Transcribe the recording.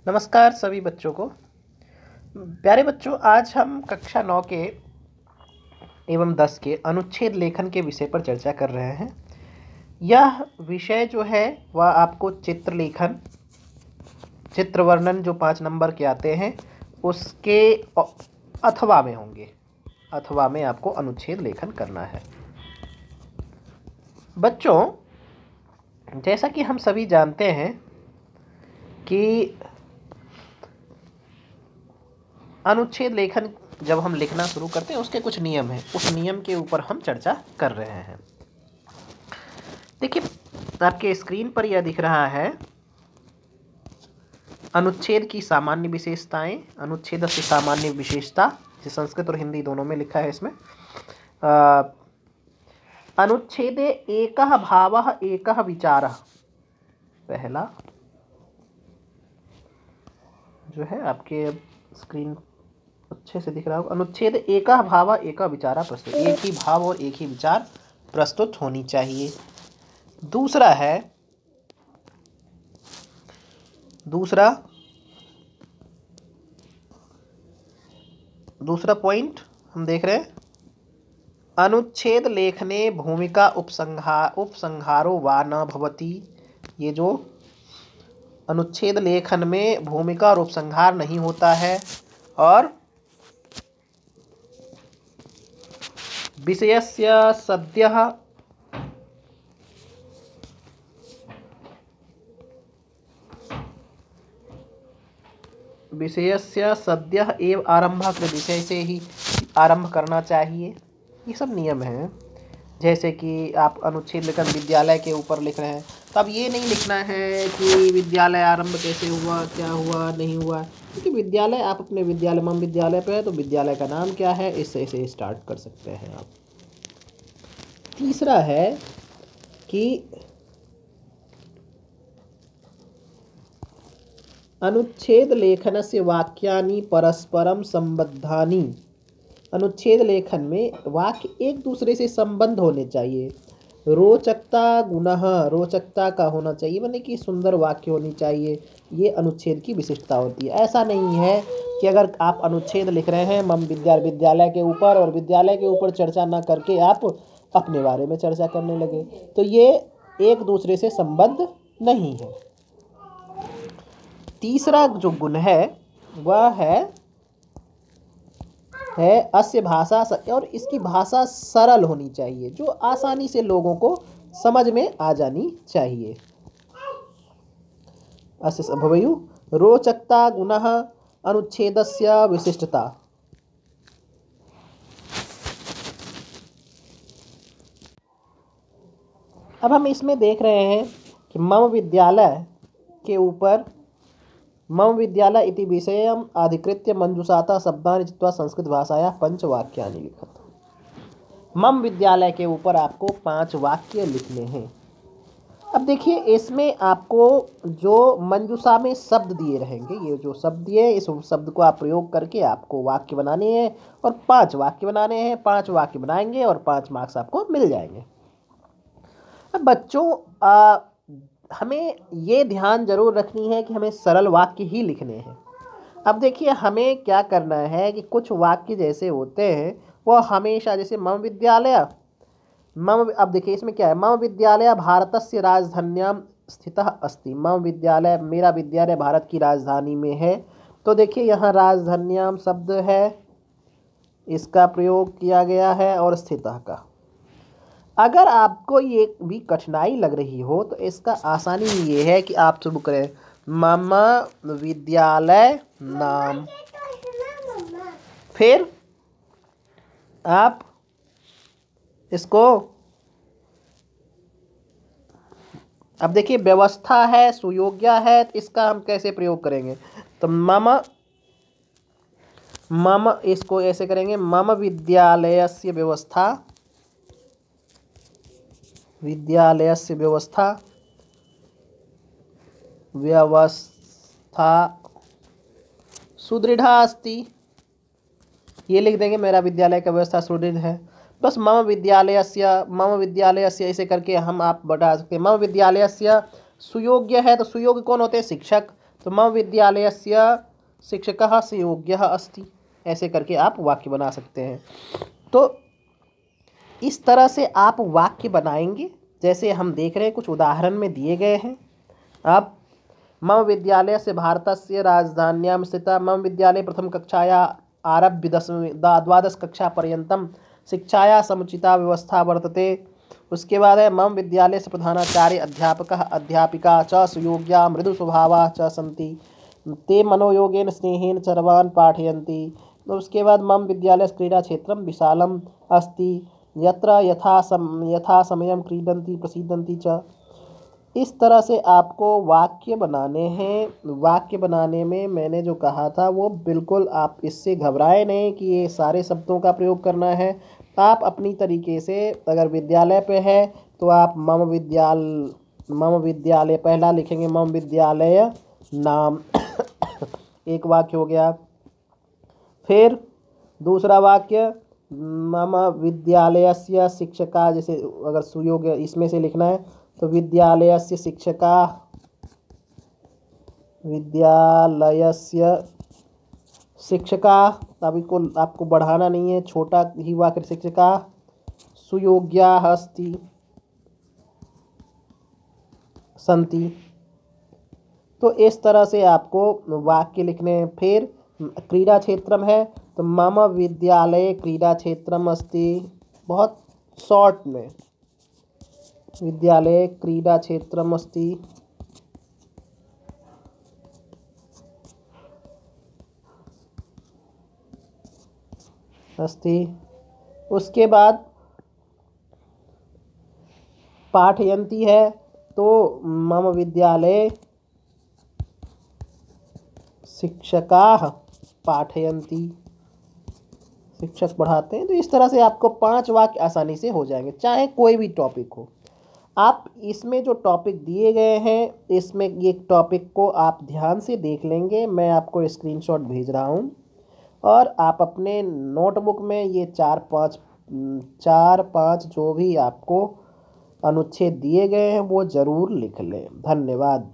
नमस्कार सभी बच्चों को। प्यारे बच्चों, आज हम कक्षा 9 के एवं 10 के अनुच्छेद लेखन के विषय पर चर्चा कर रहे हैं। यह विषय जो है वह आपको चित्र लेखन, चित्र वर्णन जो 5 नंबर के आते हैं उसके अथवा में होंगे। अथवा में आपको अनुच्छेद लेखन करना है। बच्चों, जैसा कि हम सभी जानते हैं कि अनुच्छेद लेखन जब हम लिखना शुरू करते हैं उसके कुछ नियम हैं। उस नियम के ऊपर हम चर्चा कर रहे हैं। देखिए, आपके स्क्रीन पर यह दिख रहा है अनुच्छेद की सामान्य विशेषताएं। अनुच्छेद से सामान्य विशेषता, जो संस्कृत और हिंदी दोनों में लिखा है इसमें। अनुच्छेदे एकः भावः एकः विचारः, पहला जो है आपके स्क्रीन अच्छे से दिख रहा होगा। अनुच्छेद एकः भावः एकः विचारः प्रस्तुत, एक ही भाव और एक ही विचार प्रस्तुत होनी चाहिए। दूसरा है, दूसरा पॉइंट हम देख रहे हैं, अनुच्छेद लेखने भूमिका उपसंहारो वा न भवति। ये जो अनुच्छेद लेखन में भूमिका और उपसंहार नहीं होता है, और विषयस्य सद्यः एव आरंभ, विषय से ही आरंभ करना चाहिए। ये सब नियम हैं। जैसे कि आप अनुच्छेद लेखन विद्यालय के ऊपर लिख रहे हैं, तो अब ये नहीं लिखना है कि विद्यालय आरंभ कैसे हुआ, क्या हुआ, नहीं हुआ, क्योंकि विद्यालय, आप अपने विद्यालय मम विद्यालय पे है तो विद्यालय का नाम क्या है, इससे स्टार्ट कर सकते हैं आप। तीसरा है कि अनुच्छेद लेखनस्य वाक्यानि परस्परम संबद्धानि। अनुच्छेद लेखन में वाक्य एक दूसरे से संबंध होने चाहिए। रोचकता गुणः, रोचकता का होना चाहिए, माने कि सुंदर वाक्य होनी चाहिए। ये अनुच्छेद की विशिष्टता होती है। ऐसा नहीं है कि अगर आप अनुच्छेद लिख रहे हैं मम विद्यालय के ऊपर और विद्यालय के ऊपर चर्चा ना करके आप अपने बारे में चर्चा करने लगे, तो ये एक दूसरे से संबद्ध नहीं है। तीसरा जो गुण है वह है अस्य भाषा, और इसकी भाषा सरल होनी चाहिए, जो आसानी से लोगों को समझ में आ जानी चाहिए। अस्य भवेयु रोचकता गुणः अनुच्छेदस्य विशिष्टता। अब हम इसमें देख रहे हैं कि मम विद्यालय के ऊपर मम विद्यालय इति विषयम् अधिकृत्य मंजुषाता शब्दानि चित्वा संस्कृत भाषायाः पंचवाक्यानि लिखत। मम विद्यालय के ऊपर आपको 5 वाक्य लिखने हैं। अब देखिए, इसमें आपको जो मंजुषा में शब्द दिए रहेंगे, ये जो शब्द दिए, इस शब्द को आप प्रयोग करके आपको वाक्य बनाने हैं, और 5 वाक्य बनाने हैं। 5 वाक्य बनाएंगे और 5 मार्क्स आपको मिल जाएंगे। अब बच्चों, हमें ये ध्यान जरूर रखनी है कि हमें सरल वाक्य ही लिखने हैं। अब देखिए, हमें क्या करना है कि कुछ वाक्य जैसे होते हैं वो हमेशा, जैसे मम विद्यालय, अब देखिए इसमें क्या है, मम विद्यालय भारतस्य राजधान्यां स्थितः अस्ति। मम विद्यालय, मेरा विद्यालय भारत की राजधानी में है। तो देखिए यहाँ राजधान्यां शब्द है, इसका प्रयोग किया गया है, और स्थितः का। अगर आपको ये भी कठिनाई लग रही हो तो इसका आसानी ये है कि आप शुरू करें मम विद्यालय नाम, फिर आप इसको, अब देखिए व्यवस्था है, सुयोग्य है, तो इसका हम कैसे प्रयोग करेंगे, तो मम इसको ऐसे करेंगे, मम विद्यालयस्य व्यवस्था, विद्यालयस्य व्यवस्था सुदृढ़ा अस्ति। ये लिख देंगे, मेरा विद्यालय का व्यवस्था सुदृढ़ है। बस मम विद्यालयस्य ऐसे करके हम आप बढ़ा सकते हैं। मम विद्यालयस्य सुयोग्य है, तो सुयोग्य कौन होते हैं, शिक्षक। तो मम विद्यालयस्य शिक्षकः सुयोग्यः अस्ति, ऐसे करके आप वाक्य बना सकते हैं। तो इस तरह से आप वाक्य बनाएंगे, जैसे हम देख रहे हैं कुछ उदाहरण में दिए गए हैं। आप मम विद्यालयस्य भारतस्य राजधान्यां स्थिता मम विद्यालये प्रथमकक्षायाः आरभ्य द्वादशकक्षापर्यन्तं शिक्षायाः समुचिता व्यवस्था वर्तते। उसके बाद है मम विद्यालयस्य प्रधानाचार्य अध्यापकः अध्यापिका च सुयोग्या मृदुस्वभावाः च सन्ति, ते मनोयोगेन स्नेहेन सर्वान् पाठयन्ति। तो उसके बाद मम विद्यालयस्य क्रीडाक्षेत्रं विशालम् अस्ति, यत्र यथा समयं क्रीडन्ति प्रसीदन्ति च। इस तरह से आपको वाक्य बनाने हैं। वाक्य बनाने में मैंने जो कहा था वो बिल्कुल आप इससे घबराए नहीं कि ये सारे शब्दों का प्रयोग करना है। आप अपनी तरीके से, अगर विद्यालय पे है तो आप मम विद्यालय पहला लिखेंगे, मम विद्यालय नाम एक वाक्य हो गया। फिर दूसरा वाक्य मम विद्यालयस्य शिक्षका, जैसे अगर सुयोग्य इसमें से लिखना है तो विद्यालयस्य शिक्षका, विद्यालयस्य शिक्षका, अभी को आपको बढ़ाना नहीं है, छोटा ही वाक्य, शिक्षका सुयोग्याः अस्ति सन्ति। तो इस तरह से आपको वाक्य लिखने हैं। फिर क्रीड़ा क्षेत्रम है तो मम विद्यालये क्रीड़ा क्षेत्रम अस्ति, बहुत शॉर्ट में, विद्यालये क्रीड़ा क्षेत्रम अस्ति। उसके बाद पाठयन्ति है तो मम विद्यालये शिक्षकाः पाठयन्ति, शिक्षक पढ़ाते हैं। तो इस तरह से आपको 5 वाक्य आसानी से हो जाएंगे, चाहे कोई भी टॉपिक हो। आप इसमें जो टॉपिक दिए गए हैं, इसमें ये टॉपिक को आप ध्यान से देख लेंगे। मैं आपको स्क्रीनशॉट भेज रहा हूँ और आप अपने नोटबुक में ये 4-5 जो भी आपको अनुच्छेद दिए गए हैं वो ज़रूर लिख लें। धन्यवाद।